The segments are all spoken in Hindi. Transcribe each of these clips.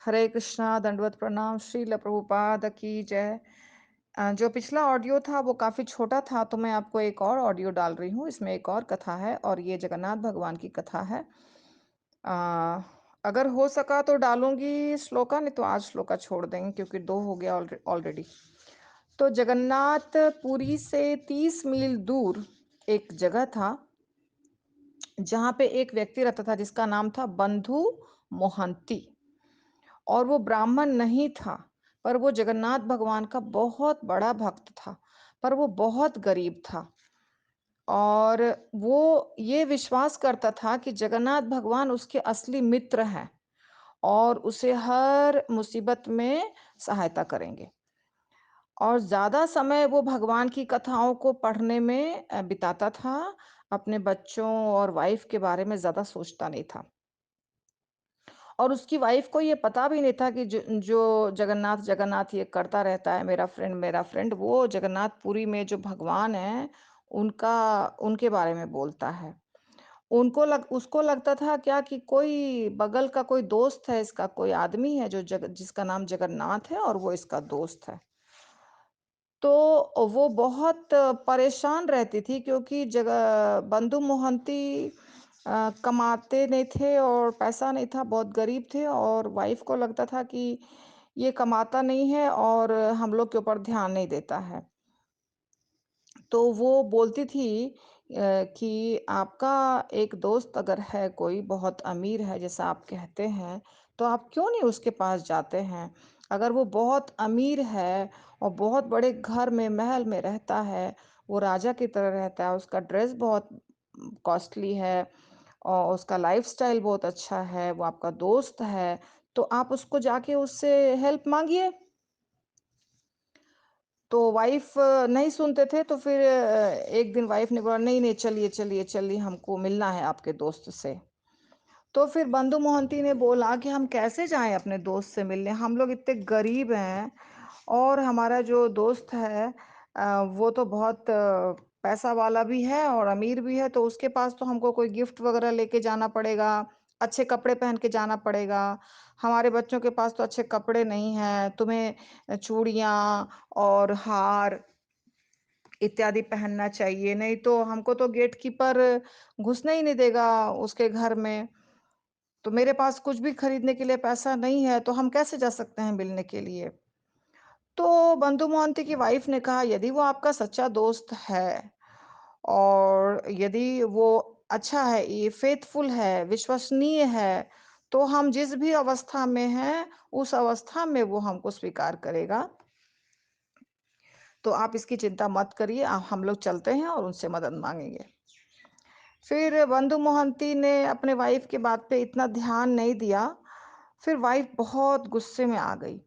हरे कृष्णा, दंडवत प्रणाम, श्रील प्रभुपाद की जय। जो पिछला ऑडियो था वो काफ़ी छोटा था, तो मैं आपको एक और ऑडियो डाल रही हूँ। इसमें एक और कथा है और ये जगन्नाथ भगवान की कथा है। अ, अगर हो सका तो डालूँगी श्लोका, नहीं तो आज श्लोका छोड़ देंगे क्योंकि 2 हो गया ऑलरेडी। तो जगन्नाथ पुरी से 30 मील दूर एक जगह था, जहाँ पे एक व्यक्ति रहता था जिसका नाम था बंधु मोहंती। और वो ब्राह्मण नहीं था, पर वो जगन्नाथ भगवान का बहुत बड़ा भक्त था, पर वो बहुत गरीब था। और वो ये विश्वास करता था कि जगन्नाथ भगवान उसके असली मित्र हैं और उसे हर मुसीबत में सहायता करेंगे। और ज़्यादा समय वो भगवान की कथाओं को पढ़ने में बिताता था, अपने बच्चों और वाइफ के बारे में ज़्यादा सोचता नहीं था। और उसकी वाइफ को ये पता भी नहीं था कि जो जगन्नाथ जगन्नाथ ये करता रहता है, मेरा फ्रेंड वो जगन्नाथपुरी में जो भगवान है उनका उनके बारे में बोलता है। उसको लगता था क्या कि कोई बगल का कोई दोस्त है, इसका कोई आदमी है जो जिसका नाम जगन्नाथ है और वो इसका दोस्त है। तो वो बहुत परेशान रहती थी क्योंकि जगह बंधु मोहंती कमाते नहीं थे और पैसा नहीं था, बहुत गरीब थे और वाइफ को लगता था कि ये कमाता नहीं है और हम लोग के ऊपर ध्यान नहीं देता है। तो वो बोलती थी कि आपका एक दोस्त अगर है कोई बहुत अमीर है जैसा आप कहते हैं, तो आप क्यों नहीं उसके पास जाते हैं? अगर वो बहुत अमीर है और बहुत बड़े घर में महल में रहता है, वो राजा की तरह रहता है, उसका ड्रेस बहुत कॉस्टली है और उसका लाइफ़स्टाइल बहुत अच्छा है, वो आपका दोस्त है, तो आप उसको जाके उससे हेल्प माँगिए। तो वाइफ नहीं सुनते थे, तो फिर एक दिन वाइफ ने बोला नहीं नहीं, चलिए चलिए चलिए, हमको मिलना है आपके दोस्त से। तो फिर बंधु मोहंती ने बोला कि हम कैसे जाएं अपने दोस्त से मिलने, हम लोग इतने गरीब हैं और हमारा जो दोस्त है वो तो बहुत पैसा वाला भी है और अमीर भी है, तो उसके पास तो हमको कोई गिफ्ट वगैरह लेके जाना पड़ेगा, अच्छे कपड़े पहन के जाना पड़ेगा। हमारे बच्चों के पास तो अच्छे कपड़े नहीं हैं, तुम्हें चूड़ियाँ और हार इत्यादि पहनना चाहिए, नहीं तो हमको तो गेटकीपर घुसने ही नहीं देगा उसके घर में। तो मेरे पास कुछ भी खरीदने के लिए पैसा नहीं है, तो हम कैसे जा सकते हैं मिलने के लिए? तो बंधु मोहंती की वाइफ ने कहा, यदि वो आपका सच्चा दोस्त है और यदि वो अच्छा है, ये फेथफुल है, विश्वसनीय है, तो हम जिस भी अवस्था में हैं, उस अवस्था में वो हमको स्वीकार करेगा। तो आप इसकी चिंता मत करिए, हम लोग चलते हैं और उनसे मदद माँगेंगे। फिर बंधु मोहंती ने अपने वाइफ की बात पे इतना ध्यान नहीं दिया। फिर वाइफ बहुत गुस्से में आ गई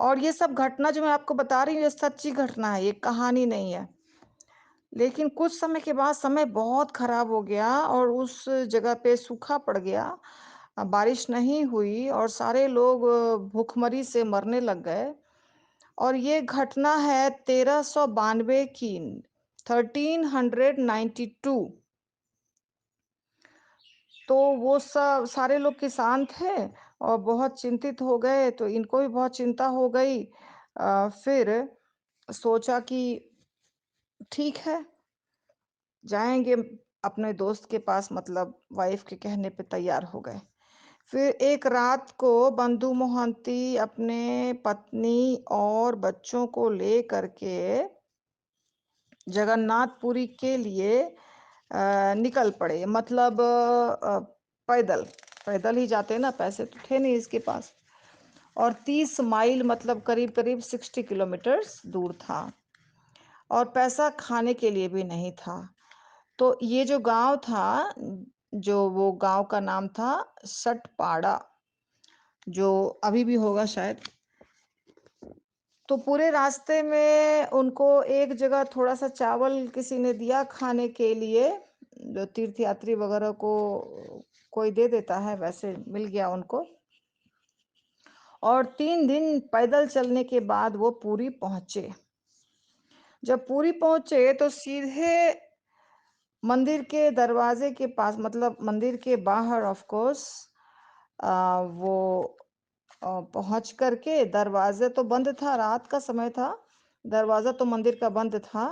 और ये सब घटना जो मैं आपको बता रही हूँ, ये सच्ची घटना है, ये कहानी नहीं है। लेकिन कुछ समय के बाद समय बहुत खराब हो गया और उस जगह पे सूखा पड़ गया। बारिश नहीं हुई और सारे लोग भूखमरी से मरने लग गए। और ये घटना है 1392 की, 1392। तो वो सब सारे लोग किसान थे और बहुत चिंतित हो गए, तो इनको भी बहुत चिंता हो गई। फिर सोचा कि ठीक है, जाएँगे अपने दोस्त के पास, मतलब वाइफ़ के कहने पे तैयार हो गए। फिर एक रात को बंधु मोहंती अपने पत्नी और बच्चों को लेकर के जगन्नाथपुरी के लिए निकल पड़े, मतलब पैदल, पैदल ही जाते ना, पैसे तो थे नहीं इसके पास। और 30 माइल मतलब करीब-करीब 60 किलोमीटर्स दूर था और पैसा खाने के लिए भी नहीं था। तो ये जो गाँव था, जो वो गाँव का नाम था सटपाड़ा, जो अभी भी होगा शायद। तो पूरे रास्ते में उनको एक जगह थोड़ा-सा चावल किसी ने दिया खाने के लिए, जो तीर्थयात्री वगैरह को कोई दे देता है, वैसे मिल गया उनको। और 3 दिन पैदल चलने के बाद वो पुरी पहुँचे। जब पुरी पहुँचे तो सीधे मंदिर के दरवाजे के पास, मतलब मंदिर के बाहर ऑफ कोर्स वो पहुँच कर के दरवाज़ा तो बंद था, रात का समय था, दरवाज़ा तो मंदिर का बंद था।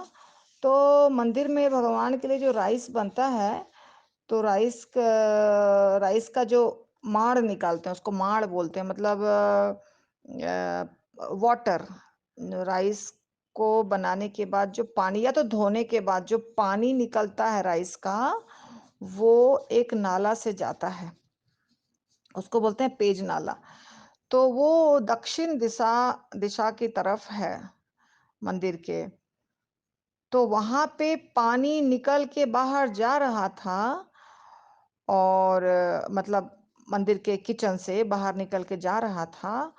तो मंदिर में भगवान के लिए जो राइस बनता है, तो राइस का जो माड़ निकालते हैं, उसको माड़ बोलते हैं, मतलब वाटर। राइस को बनाने के बाद जो पानी, या तो धोने के बाद जो पानी निकलता है राइस का, वो एक नाला से जाता है, उसको बोलते हैं पेज नाला। तो वो दक्षिण दिशा दिशा की तरफ है मंदिर के। तो वहाँ पे पानी निकल के बाहर जा रहा था, और मतलब मंदिर के किचन से बाहर निकल के जा रहा था,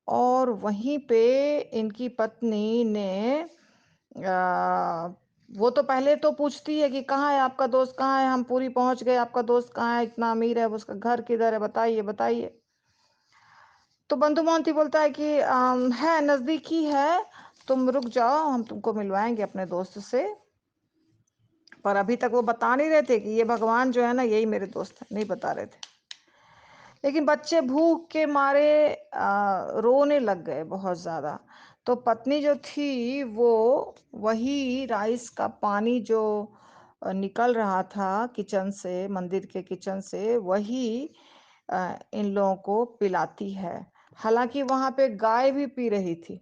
और वहीं पे इनकी पत्नी ने वो तो पहले तो पूछती है कि कहाँ है आपका दोस्त, कहाँ है, हम पूरी पहुंच गए, आपका दोस्त कहाँ है, इतना अमीर है, उसका घर किधर है, बताइए बताइए। तो बंधु मोहंती बोलता है कि है, नजदीक ही है, तुम रुक जाओ, हम तुमको मिलवाएंगे अपने दोस्त से। पर अभी तक वो बता नहीं रहे थे कि ये भगवान जो है ना, यही मेरे दोस्त है, नहीं बता रहे थे। लेकिन बच्चे भूख के मारे रोने लग गए बहुत ज़्यादा। तो पत्नी जो थी वो वही राइस का पानी जो निकल रहा था किचन से, मंदिर के किचन से, वही इन लोगों को पिलाती है। हालांकि वहां पे गाय भी पी रही थी,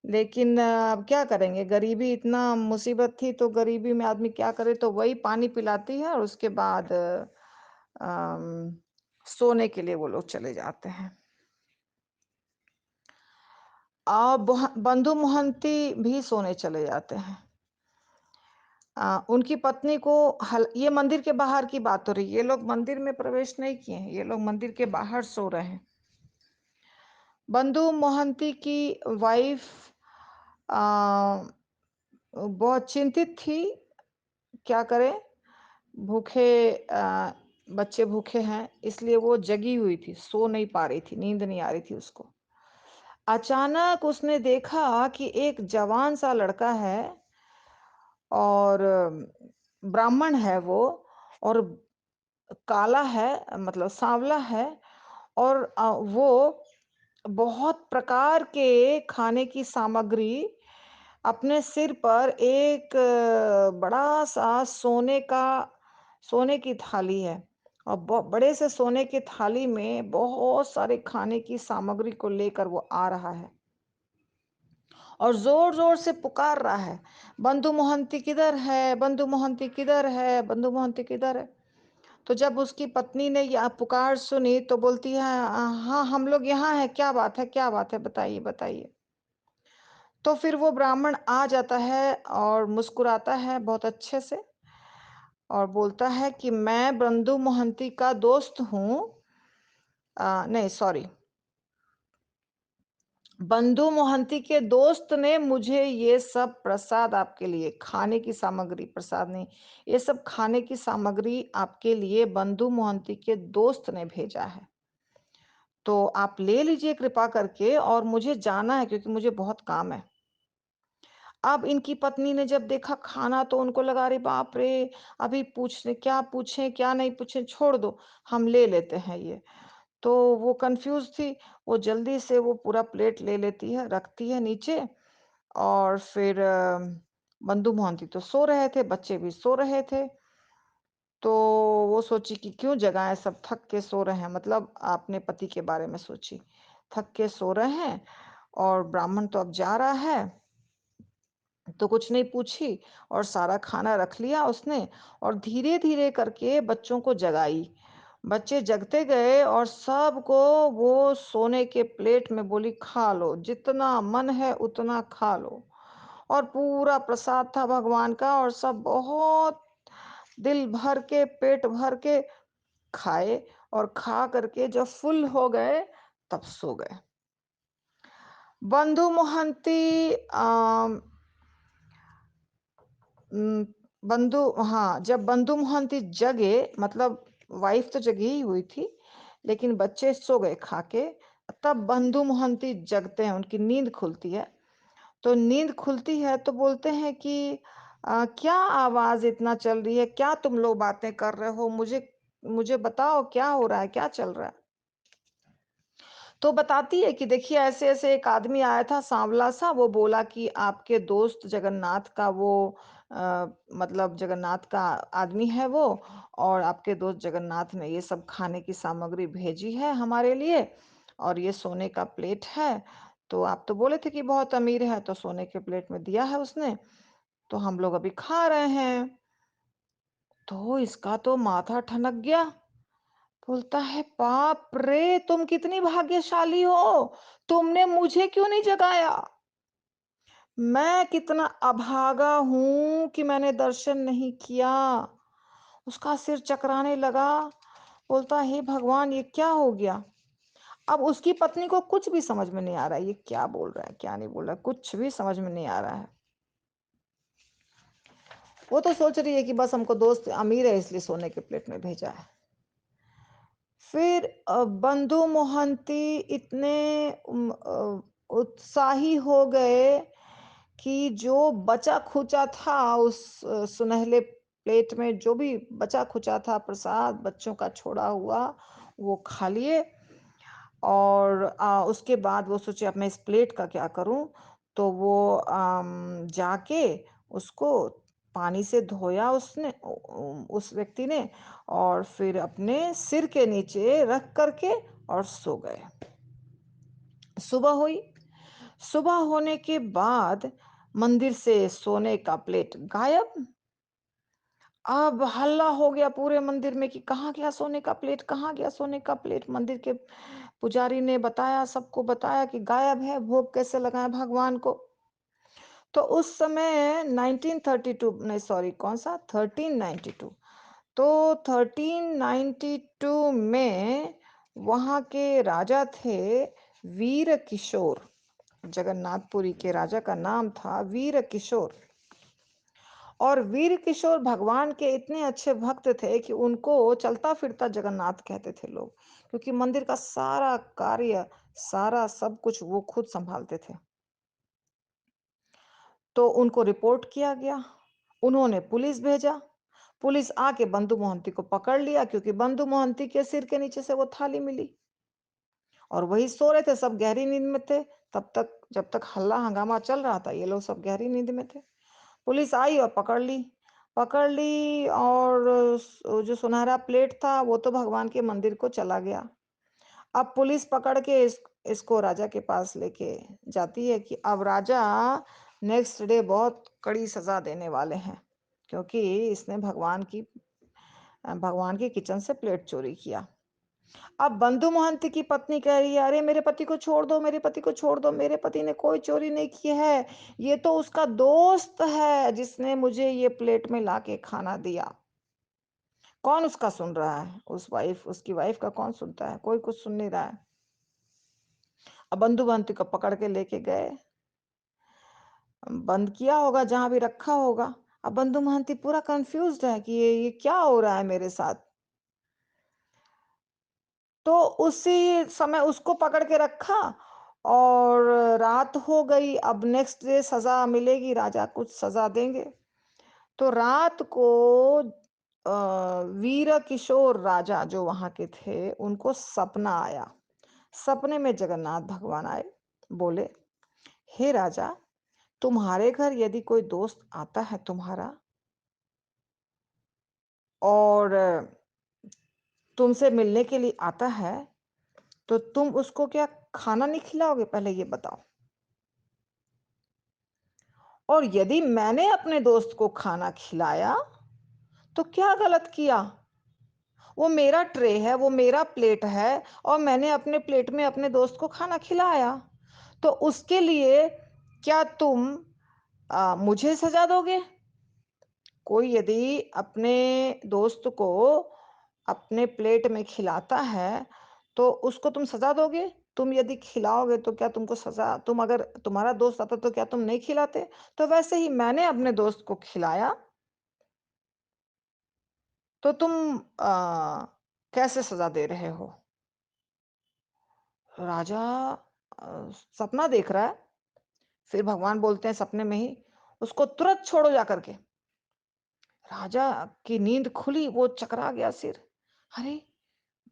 लेकिन अब क्या करेंगे, गरीबी इतना मुसीबत थी, तो गरीबी में आदमी क्या करे, तो वही पानी पिलाती है, और उसके बाद अम, सोने के लिए वो लोग चले जाते हैं। और बंधु मोहंती भी सोने चले जाते हैं। उनकी पत्नी को ये मंदिर के बाहर की बात हो रही है, ये लोग मंदिर में प्रवेश नहीं किए हैं, ये लोग मंदिर के बाहर सो रहे हैं। बंधु मोहंती की वाइफ बहुत चिंतित थी, क्या करे, भूखे बच्चे भूखे हैं, इसलिए वो जगी हुई थी, सो नहीं पा रही थी, नींद नहीं आ रही थी उसको। अचानक उसने देखा कि एक जवान सा लड़का है, और ब्राह्मण है वो, और काला है, मतलब सांवला है, और वो बहुत प्रकार के खाने की सामग्री अपने सिर पर, एक बड़ा सा सोने की थाली है, और बड़े से सोने की थाली में बहुत सारे खाने की सामग्री को लेकर वो आ रहा है, और जोर जोर से पुकार रहा है, बंधु मोहंती किधर है, बंधु मोहंती किधर है, बंधु मोहंती किधर है। तो जब उसकी पत्नी ने यह पुकार सुनी, तो बोलती है, हाँ हम लोग यहाँ हैं, क्या बात है, क्या बात है, बताइए बताइए। तो फिर वो ब्राह्मण आ जाता है और मुस्कुराता है बहुत अच्छे से, और बोलता है कि मैं बंधु मोहंती का दोस्त हूँ। नहीं, सॉरी, बंधु मोहंती के दोस्त ने मुझे ये सब प्रसाद आपके लिए, खाने की सामग्री, प्रसाद नहीं, ये सब खाने की सामग्री आपके लिए बंधु मोहंती के दोस्त ने भेजा है। तो आप ले लीजिए कृपा करके, और मुझे जाना है क्योंकि मुझे बहुत काम है। अब इनकी पत्नी ने जब देखा खाना, तो उनको लगा, अरे बाप रे, अभी पूछने, क्या पूछें क्या नहीं पूछें, छोड़ दो, हम ले लेते हैं ये। तो वो कंफ्यूज थी, वो जल्दी से वो पूरा प्लेट ले लेती है, रखती है नीचे, और फिर बंधु मोहंती तो सो रहे थे, बच्चे भी सो रहे थे। तो वो सोची कि क्यों जगाएं, सब थक के सो रहे हैं, मतलब अपने पति के बारे में सोची, थक के सो रहे हैं, और ब्राह्मण तो अब जा रहा है, तो कुछ नहीं पूछी, और सारा खाना रख लिया उसने, और धीरे धीरे करके बच्चों को जगाई। बच्चे जगते गए, और सबको वो सोने के प्लेट में बोली, खा लो, जितना मन है उतना खा लो। और पूरा प्रसाद था भगवान का, और सब बहुत दिल भर के, पेट भर के खाए, और खा करके जब फुल हो गए, तब सो गए। बंधु मोहंती उम, बंधु हाँ, जब बंधु मोहंती जगे, मतलब वाइफ तो जगी ही हुई थी, लेकिन बच्चे सो गए खा के, तब बंधु मोहंती जगते हैं, उनकी नींद खुलती है। तो नींद खुलती है तो बोलते हैं कि क्या आवाज़ इतना चल रही है? क्या तुम लोग बातें कर रहे हो? मुझे मुझे बताओ क्या हो रहा है? क्या चल रहा है? तो बताती है कि देखिए ऐसे-ऐसे एक आदमी आया था सांवला-सा, वो बोला कि आपके दोस्त जगन्नाथ का वो मतलब जगन्नाथ का आदमी है वो और आपके दोस्त जगन्नाथ ने ये सब खाने की सामग्री भेजी है हमारे लिए और ये सोने का प्लेट है। तो आप तो बोले थे कि बहुत अमीर है, तो सोने के प्लेट में दिया है उसने, तो हम लोग अभी खा रहे हैं। तो इसका तो माथा ठनक गया। बोलता है, बाप रे! तुम कितनी भाग्यशाली हो! तुमने मुझे क्यों नहीं जगाया? मैं कितना अभागा हूँ कि मैंने दर्शन नहीं किया। उसका सिर चकराने लगा। बोलता, हे भगवान ये क्या हो गया? अब उसकी पत्नी को कुछ भी समझ में नहीं आ रहा है, ये क्या बोल रहा है, क्या नहीं बोल रहा है, कुछ भी समझ में नहीं आ रहा है। वो तो सोच रही है कि बस हमको दोस्त अमीर है इसलिए सोने के प्लेट में भेजा है। फिर बंधु मोहंती इतने उत्साही हो गए कि जो बचा-खुचा था उस सुनहले प्लेट में जो भी बचा-खुचा था प्रसाद बच्चों का छोड़ा हुआ, वो खा लिए और उसके बाद वो सोचे अब मैं इस प्लेट का क्या करूँ? तो वो जाके उसको पानी से धोया उसने उस व्यक्ति ने और फिर अपने सिर के नीचे रख कर के और सो गए। सुबह हुई, सुबह होने के बाद मंदिर से सोने का प्लेट गायब। अब हल्ला हो गया पूरे मंदिर में कि कहाँ गया सोने का प्लेट, कहाँ गया सोने का प्लेट? मंदिर के पुजारी ने बताया, सबको बताया कि गायब है, भोग कैसे लगाएँ भगवान को? तो उस समय 1932 नहीं सॉरी कौन-सा 1392 तो 1392 में वहाँ के राजा थे वीर किशोर। जगन्नाथपुरी के राजा का नाम था वीर किशोर। और वीर किशोर भगवान के इतने अच्छे भक्त थे कि उनको चलता-फिरता जगन्नाथ कहते थे लोग, क्योंकि मंदिर का सारा कार्य, सारा सब कुछ वो खुद सँभालते थे। तो उनको रिपोर्ट किया गया, उन्होंने पुलिस भेजा, पुलिस आके बंधु मोहंती को पकड़ लिया क्योंकि बंधु मोहंती के सिर के नीचे से वो थाली मिली और वही सो रहे थे, सब गहरी नींद में थे, तब तक जब तक हल्ला-हंगामा चल रहा था, ये लोग सब गहरी नींद में थे। पुलिस आई और पकड़ ली और जो सुनहरा प्लेट था वो तो भगवान के मंदिर को चला गया। अब पुलिस पकड़ के इसको राजा के पास लेके जाती है कि अब राजा नेक्स्ट डे बहुत कड़ी सजा देने वाले हैं क्योंकि इसने भगवान की किचन से प्लेट चोरी किया। अब बंधु महंती की पत्नी कह रही है, अरे मेरे पति को छोड़ दो, मेरे पति को छोड़ दो, मेरे पति ने कोई चोरी नहीं की है। ये तो उसका दोस्त है जिसने मुझे ये प्लेट में लाके खाना दिया। कौन उसका सुन रहा है? उसकी वाइफ का कौन सुनता है? कोई कुछ सुन नहीं रहा है। अब बंधु महंती को पकड़ के लेके गए, बंद किया होगा जहाँ भी रखा होगा। अब बंधु महंती पूरा कन्फ्यूज़्ड है कि ये क्या हो रहा है मेरे साथ? तो उसी समय उसको पकड़ के रखा और रात हो गई। अब नेक्स्ट डे सज़ा मिलेगी, राजा कुछ सज़ा देंगे। तो रात को वीर किशोर राजा जो वहाँ के थे, उनको सपना आया। सपने में जगन्नाथ भगवान आए, बोले, "हे राजा, तुम्हारे घर यदि कोई दोस्त आता है तुम्हारा और तुमसे मिलने के लिए आता है, तो तुम उसको क्या खाना नहीं खिलाओगे? पहले ये बताओ। और यदि मैंने अपने दोस्त को खाना खिलाया, तो क्या गलत किया? वो मेरा ट्रे है, वो मेरा प्लेट है और मैंने अपने प्लेट में अपने दोस्त को खाना खिलाया। तो उसके लिए क्या तुम मुझे सज़ा दोगे? कोई यदि अपने दोस्त को अपने प्लेट में खिलाता है, तो उसको तुम सज़ा दोगे? तुम यदि खिलाओगे तो क्या तुमको सज़ा तुम अगर तुम्हारा दोस्त आता तो क्या तुम नहीं खिलाते? तो वैसे ही मैंने अपने दोस्त को खिलाया, तो तुम कैसे सज़ा दे रहे हो? राजा सपना देख रहा है, फिर भगवान बोलते हैं सपने में ही, "उसको तुरंत छोड़ो जा कर के।" राजा की नींद खुली, वो चकरा गया सिर। अरे!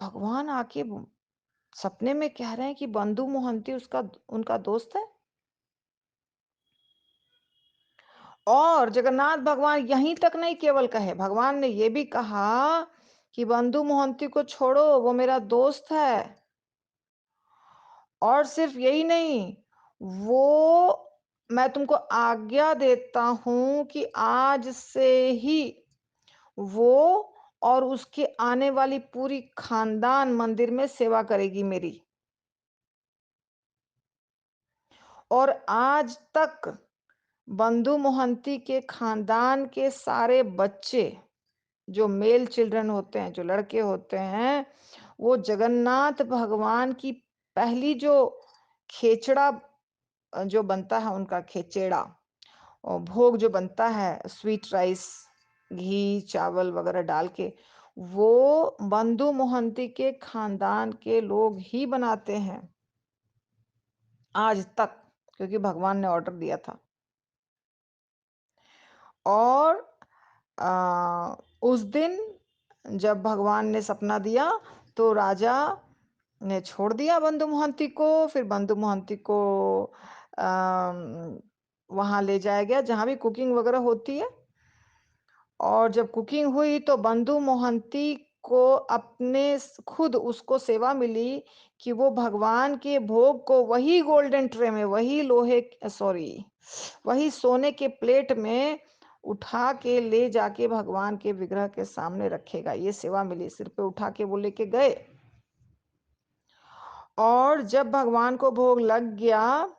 भगवान आके सपने में कह रहे हैं कि बंधु मोहंती उसका उनका दोस्त है। और जगन्नाथ भगवान यहीं तक नहीं केवल कहे, भगवान ने ये भी कहा कि बंधु मोहंती को छोड़ो, वो मेरा दोस्त है। और सिर्फ यही नहीं, वो मैं तुमको आज्ञा देता हूं कि आज से ही वो और उसके आने वाली पूरी खानदान मंदिर में सेवा करेगी मेरी। और आज तक बंधु मोहंती के खानदान के सारे बच्चे, जो मेल चिल्ड्रन होते हैं, जो लड़के होते हैं, वो जगन्नाथ भगवान की पहली जो खेचड़ा जो बनता है, उनका खेचेड़ा और भोग जो बनता है, स्वीट राइस, घी, चावल वगैरह डाल के, वो बंधु मोहंती के खानदान के लोग ही बनाते हैं आज तक, क्योंकि भगवान ने ऑर्डर दिया था। और उस दिन जब भगवान ने सपना दिया तो राजा ने छोड़ दिया बंधु मोहंती को। फिर बंधु मोहंती को वहां ले जाया गया जहां भी कुकिंग वगैरह होती है। और जब कुकिंग हुई तो बंधु मोहंती को खुद उसको सेवा मिली कि वो भगवान के भोग को वही गोल्डन ट्रे में, वही लोहे, सॉरी, वही सोने के प्लेट में उठा के ले जाके भगवान के विग्रह के सामने रखेगा। ये सेवा मिली, सिर पे उठा के वो लेके गए। और जब भगवान को भोग लग गया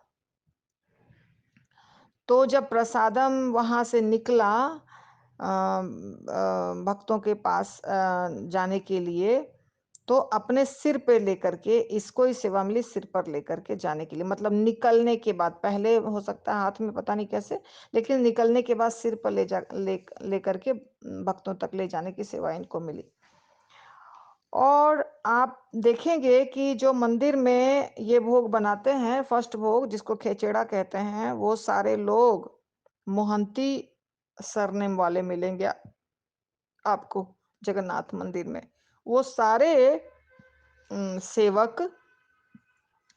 तो जब प्रसादम वहां से निकला भक्तों के पास जाने के लिए, तो अपने सिर पे लेकर के, इसको ही सेवा मिली सिर पर लेकर के जाने के लिए, मतलब निकलने के बाद, पहले हो सकता है हाथ में, पता नहीं कैसे, लेकिन निकलने के बाद सिर पर ले करके भक्तों तक ले जाने की सेवा इनको मिली। और आप देखेंगे कि जो मंदिर में ये भोग बनाते हैं, फर्स्ट भोग जिसको खेचेड़ा कहते हैं, वो सारे लोग मोहंती सरनेम वाले मिलेंगे आपको जगन्नाथ मंदिर में। वो सारे सेवक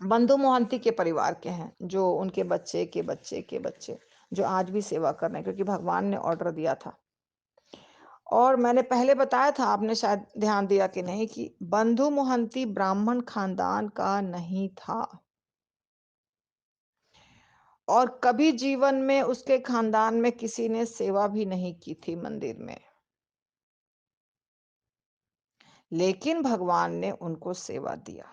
बंधु मोहंती के परिवार के हैं, जो उनके बच्चे के बच्चे के बच्चे, जो आज भी सेवा कर रहे हैं, क्योंकि भगवान ने ऑर्डर दिया था। और मैंने पहले बताया था, आपने शायद ध्यान दिया कि नहीं, कि बंधु मोहंती ब्राह्मण खानदान का नहीं था और कभी जीवन में उसके खानदान में किसी ने सेवा भी नहीं की थी मंदिर में। लेकिन भगवान ने उनको सेवा दिया,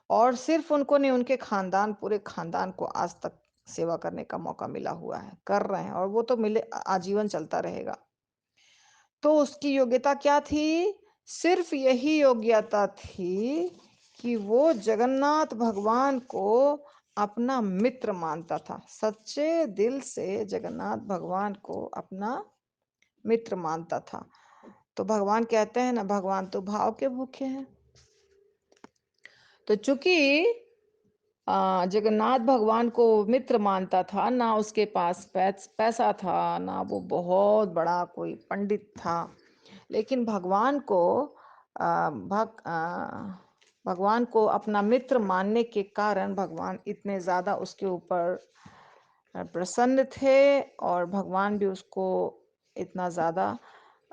और सिर्फ उनको नहीं, उनके खानदान, पूरे खानदान को आज तक सेवा करने का मौका मिला हुआ है, कर रहे हैं, और वो तो मिले, आजीवन चलता रहेगा। तो उसकी योग्यता क्या थी? सिर्फ यही योग्यता थी कि वो जगन्नाथ भगवान को अपना मित्र मानता था, सच्चे दिल से जगन्नाथ भगवान को अपना मित्र मानता था। तो भगवान कहते हैं ना, भगवान तो भाव के भूखे हैं। तो चूंकि जगन्नाथ भगवान को मित्र मानता था, ना उसके पास पैसा था, ना वो बहुत बड़ा कोई पंडित था, लेकिन भगवान को भगवान को अपना मित्र मानने के कारण भगवान इतने ज़्यादा उसके ऊपर प्रसन्न थे, और भगवान भी उसको इतना ज़्यादा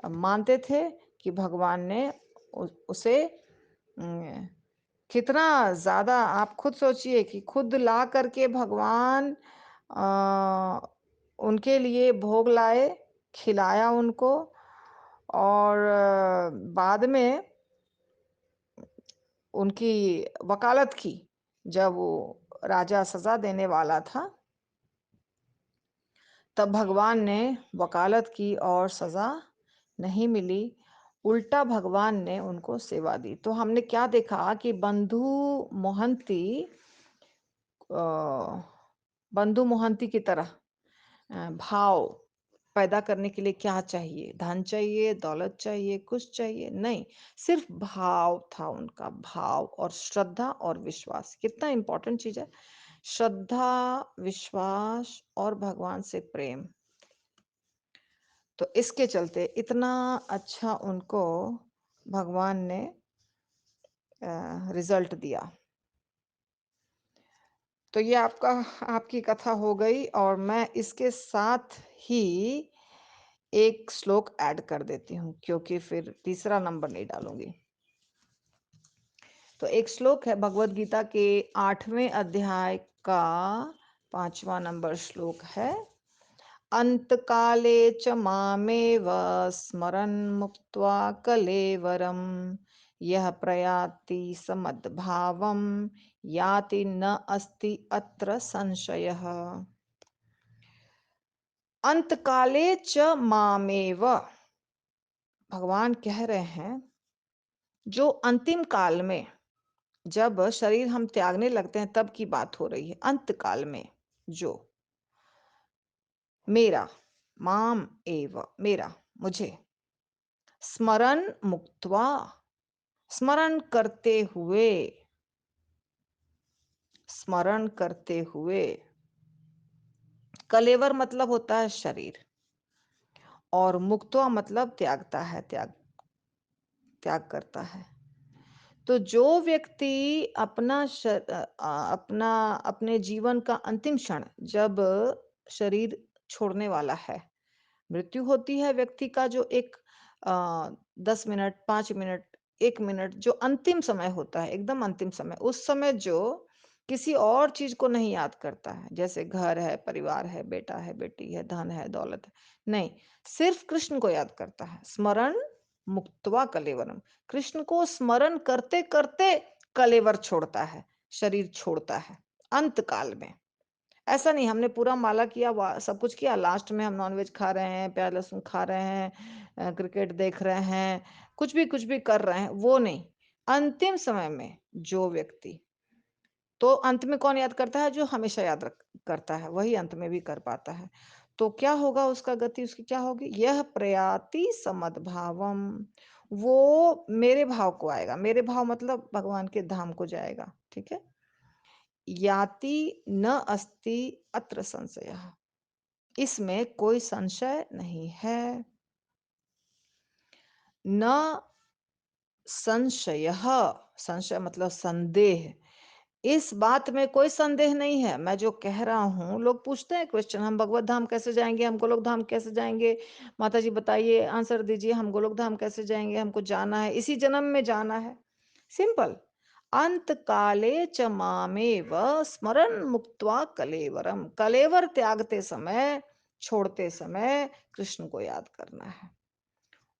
मानते थे कि भगवान ने उसे कितना ज्यादा, आप खुद सोचिए कि खुद ला करके भगवान उनके लिए भोग लाए, खिलाया उनको। और बाद में उनकी वकालत की, जब वो राजा सजा देने वाला था, तब भगवान ने वकालत की और सजा नहीं मिली, उल्टा भगवान ने उनको सेवा दी। तो हमने क्या देखा कि मोहंती बंधु मोहंती की तरह भाव पैदा करने के लिए क्या चाहिए? धन चाहिए, दौलत चाहिए, कुछ चाहिए नहीं, सिर्फ भाव था उनका, भाव और श्रद्धा और विश्वास। कितना इंपॉर्टेंट चीज है, श्रद्धा, विश्वास और भगवान से प्रेम। तो इसके चलते इतना अच्छा उनको भगवान ने रिजल्ट दिया। तो ये आपकी कथा हो गई और मैं इसके साथ ही एक श्लोक ऐड कर देती हूँ क्योंकि फिर तीसरा नंबर नहीं डालूंगी। तो एक श्लोक है भगवत गीता के 8वें अध्याय का 5वां नंबर श्लोक है। अंतकाले च मामेव स्मरन् मुक्त्वा कलेवरम यह प्रयाति समद्भावम याति न अस्ति अत्र संशयः। अंतकाले च मामेव, भगवान कह रहे हैं जो अंतिम काल में, जब शरीर हम त्यागने लगते हैं तब की बात हो रही है। अंत काल में जो मेरा, माम एव, मेरा, मुझे, स्मरण मुक्त्वा, स्मरण करते हुए, स्मरण करते हुए, कलेवर मतलब होता है शरीर, और मुक्त्वा मतलब त्यागता है, त्याग करता है। तो जो व्यक्ति अपने जीवन का अंतिम क्षण, जब शरीर छोड़ने वाला है, मृत्यु होती है व्यक्ति का, जो एक 10 मिनट, 5 मिनट, 1 मिनट, जो अंतिम समय होता है, एकदम अंतिम समय, उस समय जो किसी और चीज को नहीं याद करता है, जैसे घर है, परिवार है, बेटा है, बेटी है, धन है, दौलत है, नहीं, सिर्फ कृष्ण को याद करता है। स्मरण मुक्त्वा कलेवरम, कृष्ण को स्मरण करते करते कलेवर छोड़ता है, शरीर छोड़ता है अंत काल में। ऐसा नहीं हमने पूरा माला किया, सब कुछ किया, लास्ट में हम नॉनवेज खा रहे हैं, प्याज लहसुन खा रहे हैं, क्रिकेट देख रहे हैं, कुछ भी कर रहे हैं, वो नहीं। अंतिम समय में जो व्यक्ति, तो अंत में कौन याद करता है? जो हमेशा करता है, वही अंत में भी कर पाता है। तो क्या होगा उसका गति, उसकी क्या होगी? यह प्रयाति समद्भावम, वो मेरे भाव को आएगा। मेरे भाव मतलब भगवान के धाम को जाएगा, ठीक है। याति न अस्ति अत्र संशयः, इसमें कोई संशय नहीं है। न संशयः, संशय मतलब संदेह, इस बात में कोई संदेह नहीं है। मैं जो कह रहा हूँ, लोग पूछते हैं क्वेश्चन, हम भगवत धाम कैसे जाएंगे, हम गोलोक धाम कैसे जाएंगे, माता जी बताइए, आंसर दीजिए, हम गोलोक धाम कैसे जाएंगे, हमको जाना है, इसी जन्म में जाना है। सिंपल, अंत काले च मामेव स्मरण मुक्त्वा कलेवरम, कलेवर त्यागते समय, छोड़ते समय कृष्ण को याद करना है।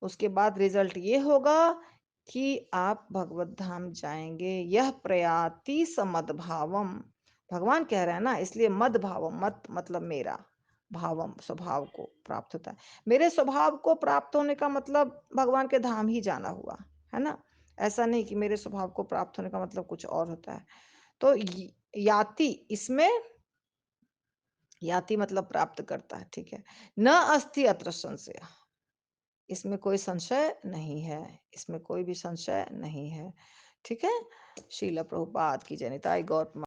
उसके बाद रिजल्ट ये होगा कि आप भगवत धाम जाएंगे। यह प्रयाति समद्भावम, भगवान कह रहे हैं ना, इसलिए मद भावम, मत मतलब मेरा, भावम स्वभाव को प्राप्त होता है। मेरे स्वभाव को प्राप्त होने का मतलब भगवान के धाम ही जाना हुआ, है ना। ऐसा नहीं कि मेरे स्वभाव को प्राप्त होने का मतलब कुछ और होता है। तो याति, इसमें याति मतलब प्राप्त करता है, ठीक है। न अस्ति अत्र संशय, इसमें कोई संशय नहीं है, इसमें कोई भी संशय नहीं है, ठीक है। श्रील प्रभुपाद की जय। निताई गौर